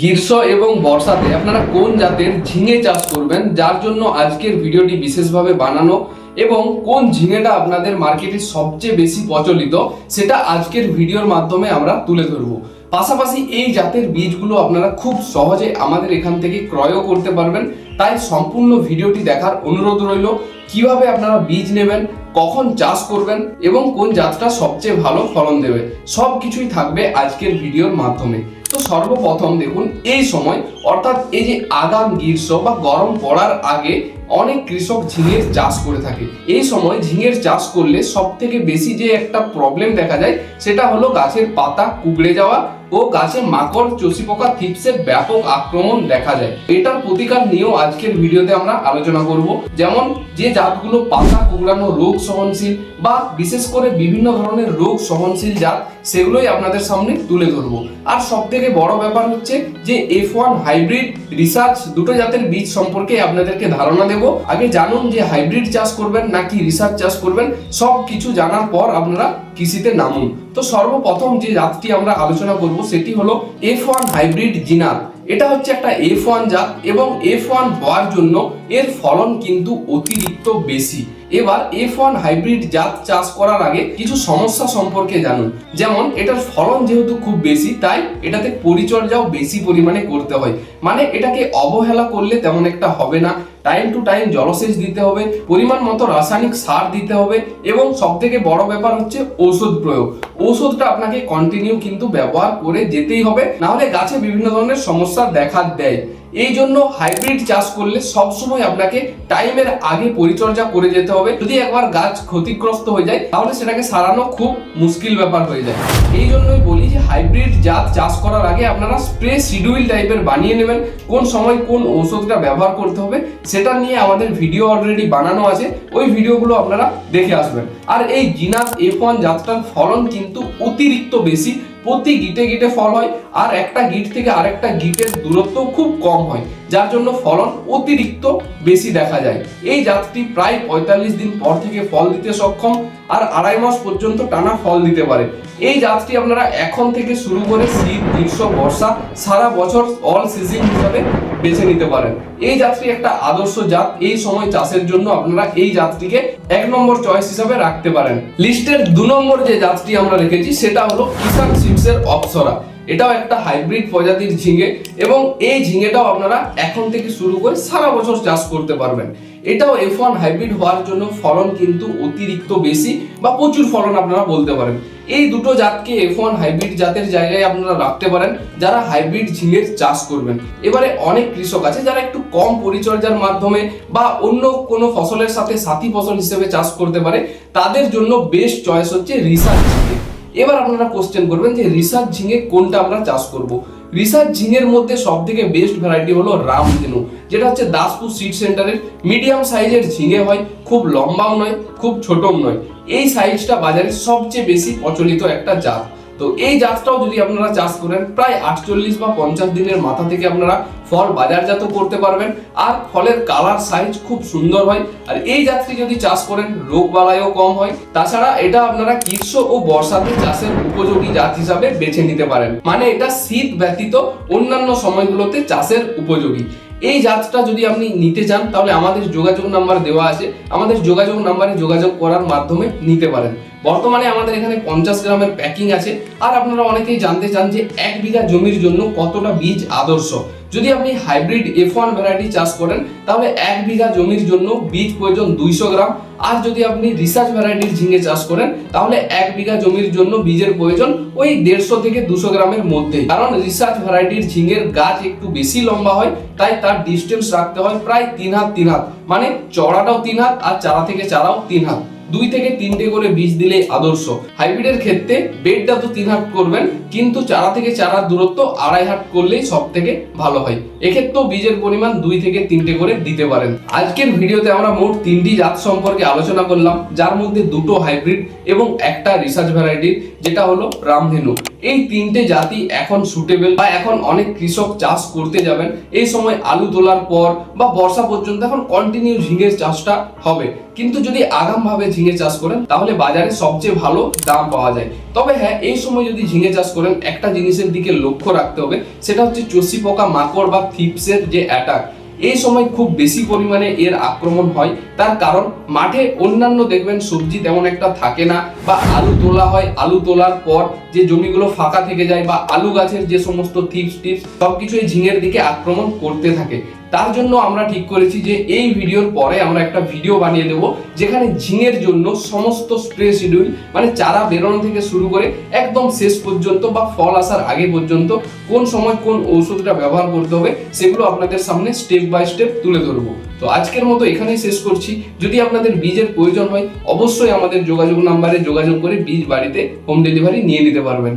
গ্রীষ্ম এবং বর্ষাতে আপনারা কোন জাতের ঝিঙে চাষ করবেন, যার জন্য আজকের ভিডিওটি বিশেষভাবে বানানো, এবং কোন ঝিঙেটা আপনাদের মার্কেটে সবচেয়ে বেশি প্রচলিত সেটা আজকের ভিডিওর মাধ্যমে আমরা তুলে ধরবো। পাশাপাশি এই জাতের বীজগুলো আপনারা খুব সহজে আমাদের এখান থেকে ক্রয়ও করতে পারবেন। তাই সম্পূর্ণ ভিডিওটি দেখার অনুরোধ রইল। কিভাবে আপনারা বীজ নেবেন, কখন চাষ করবেন এবং কোন জাতটা সবচেয়ে ভালো ফলন দেবে, সব কিছুই থাকবে আজকের ভিডিওর মাধ্যমে। তো সর্বপ্রথম দেখুন, এই সময় অর্থাৎ এই যে আগাম গ্রীষ্ম বা গরম পড়ার আগে অনেক কৃষক ঝিঙের চাষ করে থাকে। এই সময় ঝিঙের চাষ করলে সব থেকে বেশি যে একটা প্রবলেম দেখা যায় সেটা হলো গাছের পাতা কুঁকড়ে যাওয়া ও গাছে মাকড়, চষি পোকা, থিপসের ব্যাপক আক্রমণ দেখা যায়। এটার প্রতিকার নিয়েও আজকের ভিডিওতে আমরা আলোচনা করব। যেমন যে জাতগুলো পাতা কুঁকড়ানো রোগ সহনশীল বা বিশেষ করে বিভিন্ন ধরনের রোগ সহনশীল জাত, সেগুলোই আপনাদের সামনে তুলে ধরবো। আর সব থেকে বড় ব্যাপার হচ্ছে যে F1 হাইব্রিড, রিসার্চ দুটো জাতের বীজ সম্পর্কে আপনাদেরকে ধারণা দেব। আগে জানুন যে হাইব্রিড চাষ করবেন নাকি রিসার্চ চাষ করবেন, সব কিছু জানার পর আপনারা কৃষিতে নামুন। তো সর্বপ্রথম যে জাতটি আমরা আলোচনা করব সেটি হলো F1 হাইব্রিড জিনার। এটা হচ্ছে একটা F1 জাত এবং F1 হওয়ার জন্য এর ফলন কিন্তু অতিরিক্ত বেশি। এবার F1 হাইব্রিড জাত চাষ করার আগে কিছু সমস্যা সম্পর্কে জানুন। যেমন এটার ফলন যেহেতু খুব বেশি, তাই এটাতে পরিচর্যাও বেশি পরিমাণে করতে হয়। মানে এটাকে অবহেলা করলে তেমন একটা হবে না। টাইম টু টাইম জলসেচ দিতে হবে, পরিমাণ মতো রাসায়নিক সার দিতে হবে, এবং সব থেকে বড় ব্যাপার হচ্ছে ঔষধ প্রয়োগ। ঔষধটা আপনাকে কন্টিনিউ কিন্তু ব্যবহার করে যেতেই হবে, নাহলে গাছে বিভিন্ন ধরনের সমস্যা দেখা দেয়। এই জন্য হাইব্রিড চাষ করলে সবসময় আপনাকে টাইমের আগে পরিচর্যা করে যেতে হবে। যদি একবার গাছ ক্ষতিগ্রস্ত হয়ে যায় তাহলে সেটাকে সারানো খুব মুশকিল ব্যাপার হয়ে যায়। এই জন্যই বলি যে হাইব্রিড জাত চাষ করার আগে আপনারা স্প্রে শিডিউল টাইপের বানিয়ে নেবেন। কোন সময় কোন ঔষধটা ব্যবহার করতে হবে সেটা নিয়ে আমাদের ভিডিও অলরেডি বানানো আছে, ওই ভিডিওগুলো আপনারা দেখে আসবেন। আর এই জিনাস F1 জাতটার ফলন কিন্তু অতিরিক্ত বেশি। প্রতি গিটে গিটে ফল হয়, আর একটা গিট থেকে আরেকটা গিটের দূরত্ব খুব কম হয়, যার জন্য ফলন অতিরিক্ত বেশি দেখা যায়। এই জাতটি প্রায় 45 দিন পর থেকে ফল দিতে সক্ষম, আর 2.5 মাস পর্যন্ত টানা ফল দিতে পারে। এই জাতটি আপনারা এখন থেকে শুরু করে শীত, গ্রীষ্ম, বর্ষা সারা বছর অল সিজন হিসাবে বেছে নিতে পারেন। এই জাতটি একটা আদর্শ জাত। এই সময় চাষের জন্য আপনারা এই জাতটিকে 1 নম্বর চয়েস হিসাবে রাখতে পারেন। লিস্টের 2 নম্বর যে জাতটি আমরা রেখেছি সেটা হলো কিষান সিডসের অপ্সরা। এটাও একটা হাইব্রিড প্রজাতির ঝিঙে, এবং এই ঝিঙেটাও আপনারা এখন থেকে শুরু করে সারা বছর চাষ করতে পারবেন। এটাও F1 হাইব্রিড হওয়ার জন্য ফলন কিন্তু অতিরিক্ত বেশি বা প্রচুর ফলন আপনারা বলতে পারেন। এই দুটো জাতকে F1 হাইব্রিড জাতের জায়গায় আপনারা রাখতে পারেন যারা হাইব্রিড ঝিঙের চাষ করবেন। এবারে অনেক কৃষক আছে যারা একটু কম পরিচর্যার মাধ্যমে বা অন্য কোনো ফসলের সাথে সাথী ফসল হিসেবে চাষ করতে পারে, তাদের জন্য বেস্ট চয়েস হচ্ছে রিসার্চ ঝিঙে। এবার আপনারা কোশ্চেন করবেন যে রিসার্চ ঝিঙে কোনটা আমরা চাষ করব। রিসার্চ ঝিঙের মধ্যে সব থেকে বেস্ট ভ্যারাইটি হলো রামধেনু, যেটা হচ্ছে দাসপুর সিড সেন্টারের মিডিয়াম সাইজের ঝিঙে হয়। খুব লম্বাও নয়, খুব ছোটও নয়। এই সাইজটা বাজারে সবচেয়ে বেশি প্রচলিত একটা জাত। তো এই জাতটাও যদি আপনারা চাষ করেন, প্রায় 48 বা 50 দিনের মাথা থেকে আপনারা ফল বাজারজাত করতে পারবেন, আর ফলের কালার সাইজ খুব সুন্দর হয়। আর এই জাতটি যদি চাষ করেন রোগ বালাইও কম হয়। তাছাড়া এটা আপনারা গ্রীষ্ম ও বর্ষাতে চাষের উপযোগী জাত হিসাবে বেছে নিতে পারেন। মানে এটা শীত ব্যতীত অন্যান্য সময়গুলোতে চাষের উপযোগী। এই জাতটা যদি আপনি নিতে চান তাহলে আমাদের যোগাযোগ নাম্বার দেওয়া আছে, আমাদের যোগাযোগ নাম্বারে যোগাযোগ করার মাধ্যমে নিতে পারেন। বর্তমানে আমাদের এখানে 50 গ্রামের প্যাকিং আছে। আর আপনারা অনেকেই জানতে চান যে 1 বিঘা জমির জন্য কতটা বীজ আদর্শ। যদি আপনি হাইব্রিড F1 ভ্যারাইটি চাষ করেন তাহলে 1 বিঘা জমির জন্য বীজ প্রয়োজন 200 গ্রাম। আর যদি আপনি রিসার্চ ভ্যারাইটির ঝিঙে চাষ করেন তাহলে 1 বিঘা জমির জন্য বীজের প্রয়োজন ওই 150 থেকে 200 গ্রামের মধ্যে। কারণ রিসার্চ ভ্যারাইটির ঝিঙের গাছ একটু বেশি লম্বা হয়, তাই তার ডিস্টেন্স রাখতে হয় প্রায় 3 হাত 3 হাত। মানে চড়াটাও 3 হাত আর চারা থেকে চারাও 3 হাত। 2 থেকে 3টে করে বীজ দিলে আদর্শ। হাইব্রিডের ক্ষেত্রে বেডটা তো 3 হাত করবেন, কিন্তু চারা থেকে চারার দূরত্ব 2.5 হাত করলেই সব থেকে ভালো হয়। এক্ষেত্রেও বীজের পরিমাণ 2 থেকে 3টে করে দিতে পারেন। আজকের ভিডিওতে আমরা মোট 3টি জাত সম্পর্কে আলোচনা করলাম, যার মধ্যে 2টো হাইব্রিড এবং একটা রিসার্চ ভ্যারাইটির, যেটা হলো রামধেনু। এই 3টে জাতি এখন সুটেবল বা এখন অনেক কৃষক চাষ করতে যাবেন। এই সময় আলু তোলার পর বা বর্ষা পর্যন্ত এখন কন্টিনিউ ঝিঙের চাষটা হবে। কিন্তু যদি আগাম ভাবে ঝিঙে চাষ করেন তাহলে বাজারে সবচেয়ে ভালো দাম পাওয়া যায়। তবে হ্যাঁ, এই সময় যদি ঝিঙে চাষ করেন একটা জিনিসের দিকে লক্ষ্য রাখতে হবে, সেটা হচ্ছে চষি পোকা মাকড় বা থিপসের যে অ্যাটাক। এই সময় খুব বেশি পরিমাণে এর আক্রমণ হয়, তার কারণ মাঠে অন্যান্য দেখবেন সবজি তেমন একটা থাকে না, বা আলু তোলা হয়, আলু তোলার পর যে জমিগুলো ফাঁকা থেকে যায় বা আলু গাছের যে সমস্ত টিপস সবকিছু এই ঝিঙের দিকে আক্রমণ করতে থাকে। তার জন্য আমরা ঠিক করেছি যে এই ভিডিওর পরে আমরা একটা ভিডিও বানিয়ে দেবো যেখানে ঝিঙের জন্য সমস্ত স্প্রে শিডিউল, মানে চারা বেরোনো থেকে শুরু করে একদম শেষ পর্যন্ত বা ফল আসার আগে পর্যন্ত কোন সময় কোন ঔষধটা ব্যবহার করতে হবে সেগুলো আপনাদের সামনে স্টেপ বাই স্টেপ তুলে ধরবো। তো আজকের মতো এখানেই শেষ করছি। যদি আপনাদের বীজের প্রয়োজন হয় অবশ্যই আমাদের যোগাযোগ নাম্বারে যোগাযোগ করে বীজ বাড়িতে হোম ডেলিভারি নিয়ে নিতে পারবেন।